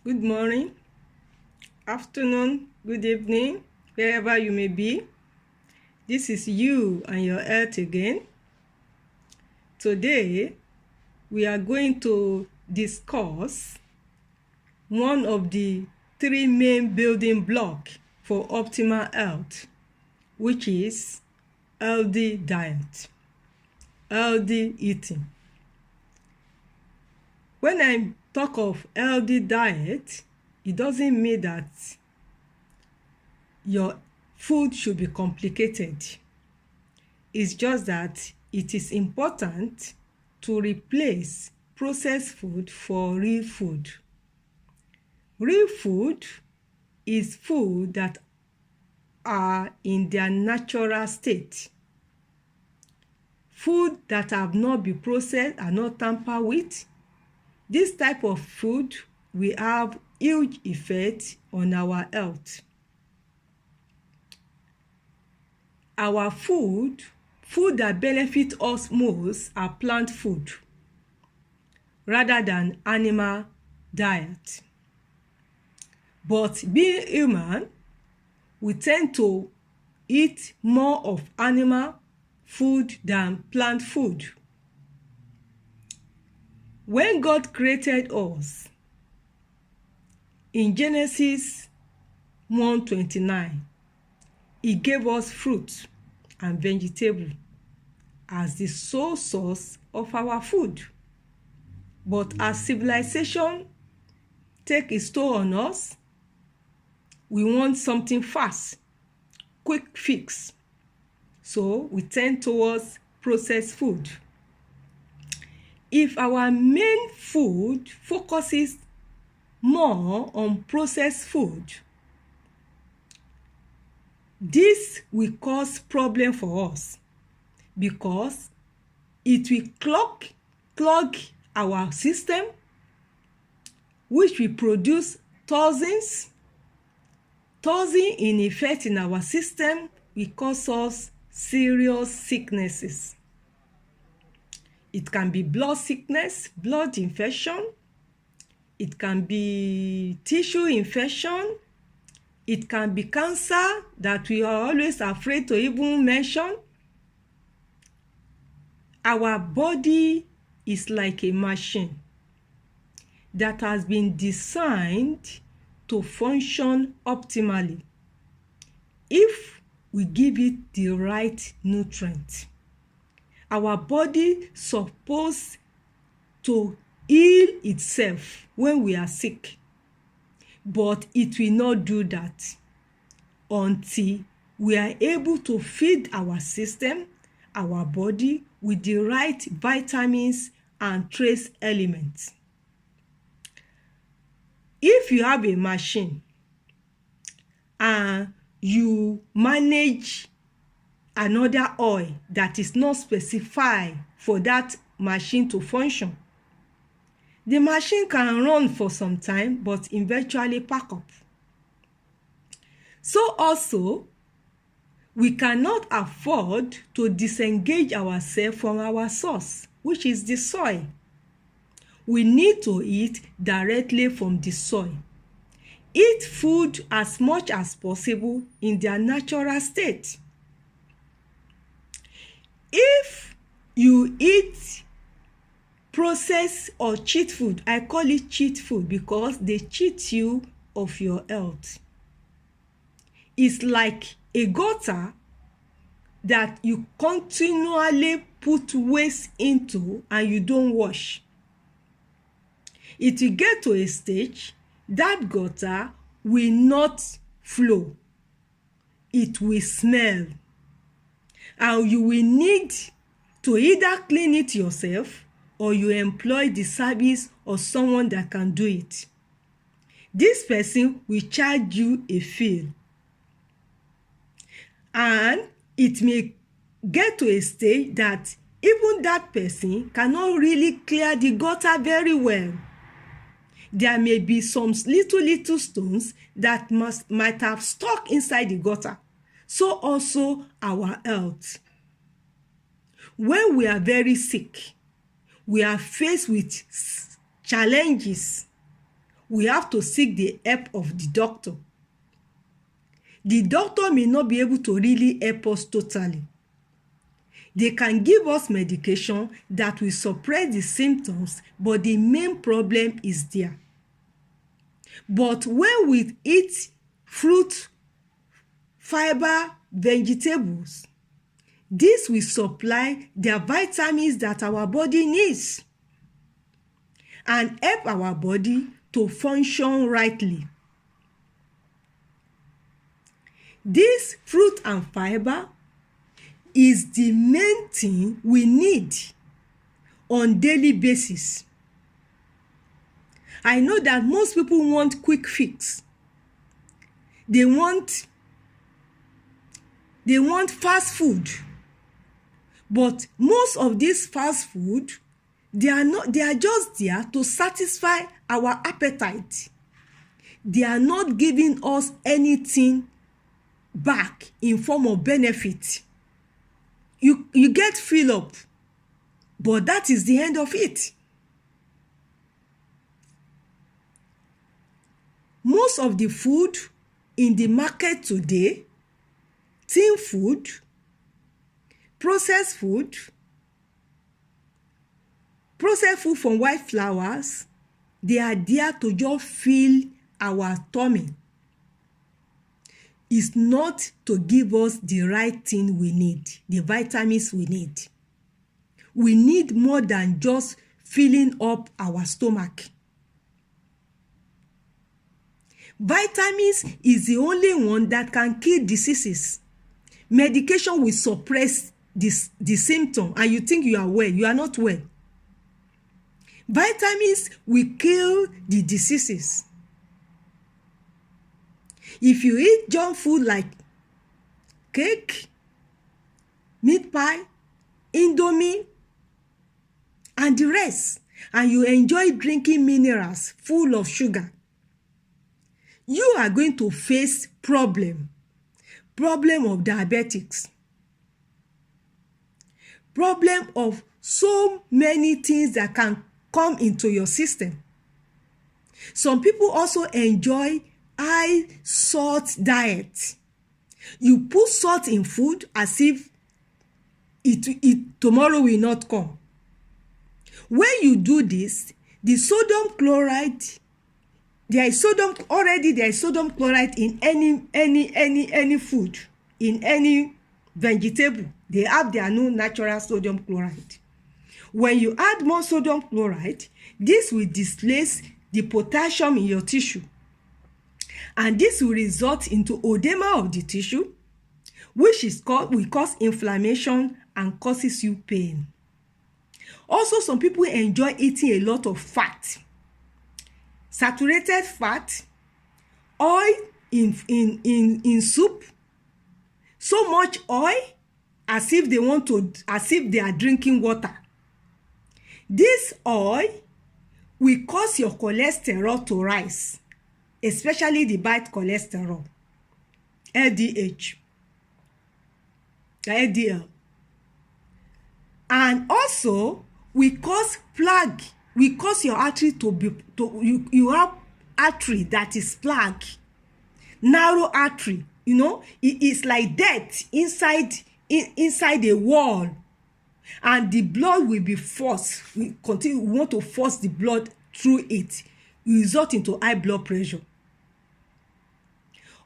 Good morning, afternoon, good evening, wherever you may be. This is you and your health again. Today, we are going to discuss one of the three main building blocks for optimal health, which is healthy diet, healthy eating. When I talk of healthy diet, it doesn't mean that your food should be complicated. It's just that it is important to replace processed food for real food. Real food is food that are in their natural state. Food that have not been processed and not tampered with. This type of food will have huge effect on our health. Our food that benefit us most are plant food rather than animal diet. But being human, we tend to eat more of animal food than plant food. When God created us, in Genesis 1:29, He gave us fruit and vegetable as the sole source of our food. But as civilization take its toll on us, we want something fast, quick fix. So we tend towards processed food. If our main food focuses more on processed food, this will cause problem for us because it will clog our system, which will produce toxins. Toxin in effect in our system will cause us serious sicknesses. It can be blood sickness, blood infection. It can be tissue infection. It can be cancer that we are always afraid to even mention. Our body is like a machine that has been designed to function optimally if we give it the right nutrient. Our body supposed to heal itself when we are sick, but it will not do that until we are able to feed our system, our body, with the right vitamins and trace elements. If you have a machine and you manage another oil that is not specified for that machine to function, the machine can run for some time but eventually pack up. So also, we cannot afford to disengage ourselves from our source, which is the soil. We need to eat directly from the soil. Eat food as much as possible in their natural state. If you eat processed or cheat food, I call it cheat food because they cheat you of your health. It's like a gutter that you continually put waste into and you don't wash. It will get to a stage that gutter will not flow. It will smell. And you will need to either clean it yourself or you employ the service of someone that can do it. This person will charge you a fee. And it may get to a stage that even that person cannot really clear the gutter very well. There may be some little stones that might have stuck inside the gutter. So also our health. When we are very sick, we are faced with challenges we have to seek the help of the doctor. The doctor may not be able to really help us totally. They can give us medication that will suppress the symptoms, but the main problem is there. But when we eat fruit, fiber, vegetables, this will supply the vitamins that our body needs and help our body to function rightly. This fruit and fiber is the main thing we need on daily basis. I know that most people want quick fix. They want fast food. But most of this fast food, they are just there to satisfy our appetite. They are not giving us anything back in form of benefit. You get fill up, but that is the end of it. Most of the food in the market today, tin food, processed food from white flowers, they are there to just fill our tummy. It's not to give us the right thing we need, the vitamins we need. We need more than just filling up our stomach. Vitamins is the only one that can kill diseases. Medication will suppress the symptom and you think you are well. You are not well. Vitamins will kill the diseases. If you eat junk food like cake, meat pie, Indomie, and the rest, and you enjoy drinking minerals full of sugar, you are going to face problem of diabetics, problem of so many things that can come into your system. Some people also enjoy high salt diet. You put salt in food as if tomorrow will not come. When you do this, the sodium chloride, there is sodium chloride in any food, in any vegetable. They have their own natural sodium chloride. When you add more sodium chloride, this will displace the potassium in your tissue. And this will result into edema of the tissue, which will cause inflammation and causes you pain. Also, some people enjoy eating a lot of fat, saturated fat, oil in soup, so much oil as if they are drinking water. This oil will cause your cholesterol to rise, especially the bad cholesterol, LDL. And also will cause plaque, will cause your artery you have artery that is plaque, narrow artery, it's like dirt inside a wall, and the blood will be forced. We want to force the blood through it, result into high blood pressure.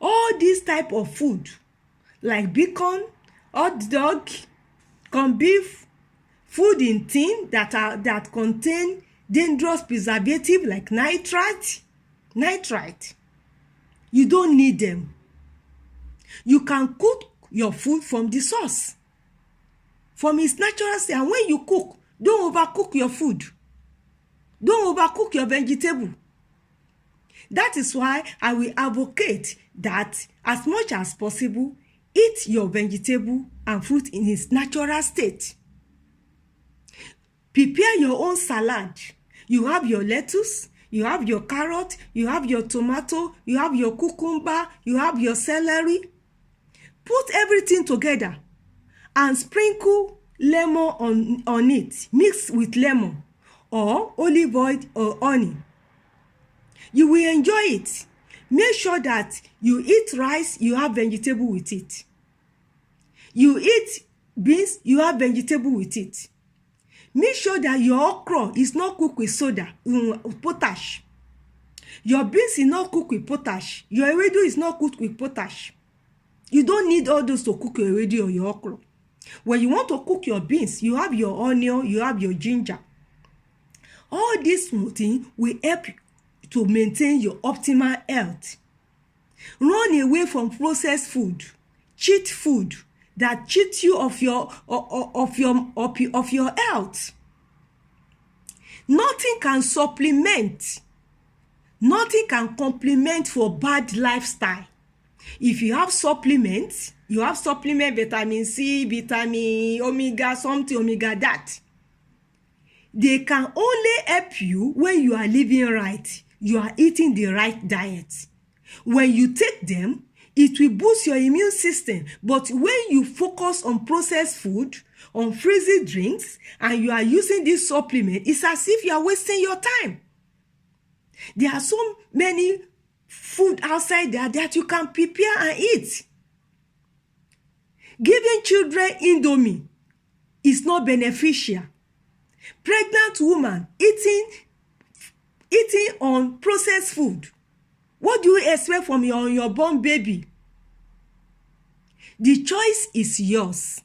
All this type of food like bacon, hot dog, corned beef, food in tin that contain dangerous preservative like nitrite, you don't need them. You can cook your food from the source, from its natural state. And when you cook, don't overcook your food. Don't overcook your vegetable. That is why I will advocate that as much as possible, eat your vegetable and fruit in its natural state. Prepare your own salad. You have your lettuce, you have your carrot, you have your tomato, you have your cucumber, you have your celery. Put everything together and sprinkle lemon on it. Mix with lemon or olive oil or honey. You will enjoy it. Make sure that you eat rice, you have vegetable with it. You eat beans, you have vegetable with it. Make sure that your okra is not cooked with soda, potash. Your beans is not cooked with potash. Your ewedu is not cooked with potash. You don't need all those to cook your ewedu or your okra. When you want to cook your beans, you have your onion, you have your ginger. All this thing will help you to maintain your optimal health. Run away from processed food, cheat food that cheat you of your health. Nothing can supplement, nothing can complement for bad lifestyle. If you have supplements, you have supplement vitamin C, vitamin omega something, omega that. They can only help you when you are living right. You are eating the right diet. When you take them, it will boost your immune system. But when you focus on processed food, on frizzy drinks, and you are using this supplement, it's as if you are wasting your time. There are so many food outside there that you can prepare and eat. Giving children Indomie is not beneficial. Pregnant woman eating on processed food. What do you expect from your unborn baby? The choice is yours.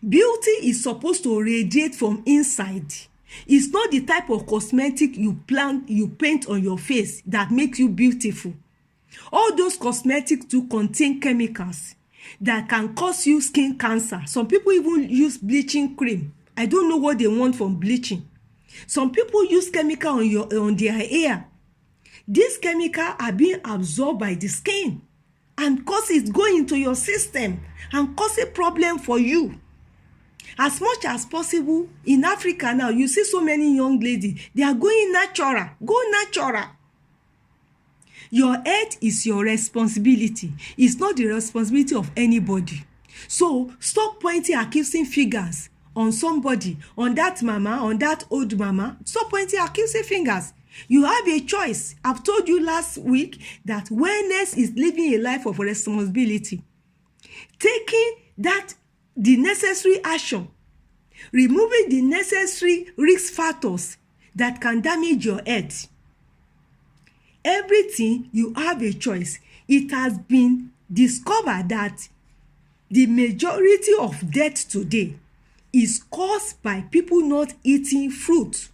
Beauty is supposed to radiate from inside. It's not the type of cosmetic you paint on your face that makes you beautiful. All those cosmetics do contain chemicals that can cause you skin cancer. Some people even use bleaching cream. I don't know what they want from bleaching. Some people use chemical on their hair. These chemicals are being absorbed by the skin and cause it go into your system and cause a problem for you. As much as possible, in Africa now, you see so many young ladies, they are going natural. Go natural. Your health is your responsibility. It's not the responsibility of anybody. So stop pointing accusing fingers on somebody, on that mama, on that old mama. Stop pointing accusing fingers. You have a choice. I've told you last week that wellness is living a life of responsibility. Taking the necessary action, removing the necessary risk factors that can damage your health. Everything, you have a choice. It has been discovered that the majority of death today is caused by people not eating fruit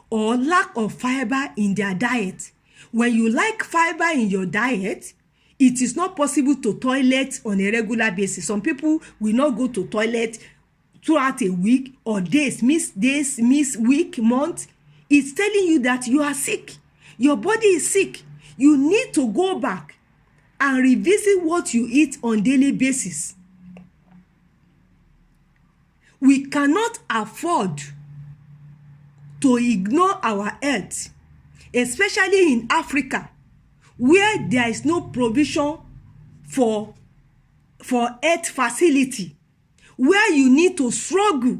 or lack of fiber in their diet. When you lack fiber in your diet, it is not possible to toilet on a regular basis. Some people will not go to toilet throughout a week or days, miss week, month. It's telling you that you are sick. Your body is sick. You need to go back and revisit what you eat on daily basis. We cannot afford to ignore our health, especially in Africa, where there is no provision for health facility, where you need to struggle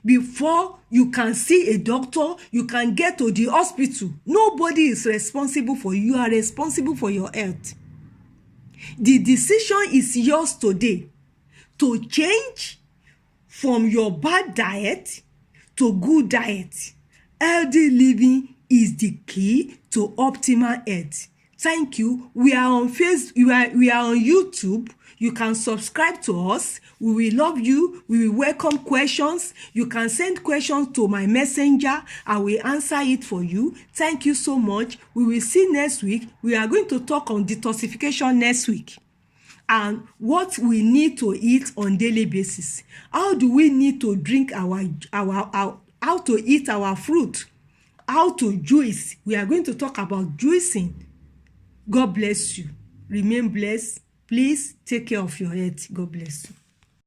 before you can see a doctor, you can get to the hospital. Nobody is responsible for you. You are responsible for your health. The decision is yours today to change from your bad diet to good diet. Healthy living is the key to optimal health. Thank you. We are on Facebook. We are on YouTube. You can subscribe to us. We will love you. We will welcome questions. You can send questions to my messenger. I will answer it for you. Thank you so much. We will see next week. We are going to talk on detoxification next week and what we need to eat on daily basis. How do we need to drink how to eat our fruit? How to juice? We are going to talk about juicing. God bless you. Remain blessed. Please take care of your health. God bless you.